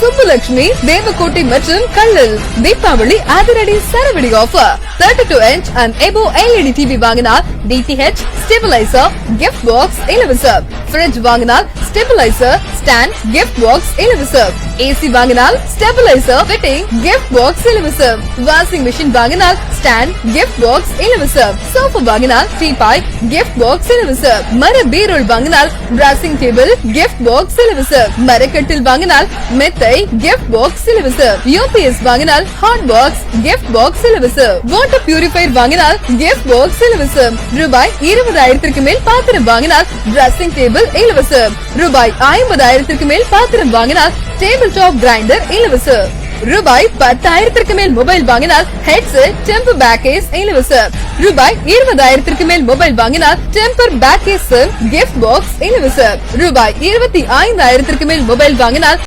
சுப்புலட்சுமி, தேவக்கோட்டை மற்றும் கள்ளல். தீபாவளி அதிரடி சரவெடி offer. 32 inch and above LED TV வாங்கினால் DTH, stabilizer, gift box இலவசம். Fridge வாங்கினால் stabilizer, stand, gift box இலவசம். AC வாங்கினால் stabilizer, fitting, gift box இலவசம். Washing machine வாங்கினால் stand, gift box இலவசம். Sofa வாங்கினால் teapot, gift box இலவசம். மர பீரோல் வாங்கினால் dressing table, gift box இலவசம். மரக்கட்டில் வாங்கினால் மெத்தை, gift box இலவசம். UPS வாங்கினால் hot box, gift box இலவசம். Water purifier வாங்கினால் gift box இலவசம். ரூபாய் 20,000 மேல் பாத்திரம் வாங்கினால் dressing table இலவசம். ரூபாய் 50,000 மேல் பாத்திரம் வாங்கினால் டேபிள் டாப் கிரைண்டர் இலவசம். ரூபாய் 10,000 மேல் மொபைல் வாங்கினால் ஹெட்செட், டெம்பர் பேக் கேஸ் இலவசம். ரூபாய் 20,000 மேல் மொபைல் வாங்கினால் temper back case, gift box இலவசம். ரூபாய் 25,000 மேல் மொபைல் வாங்கினால்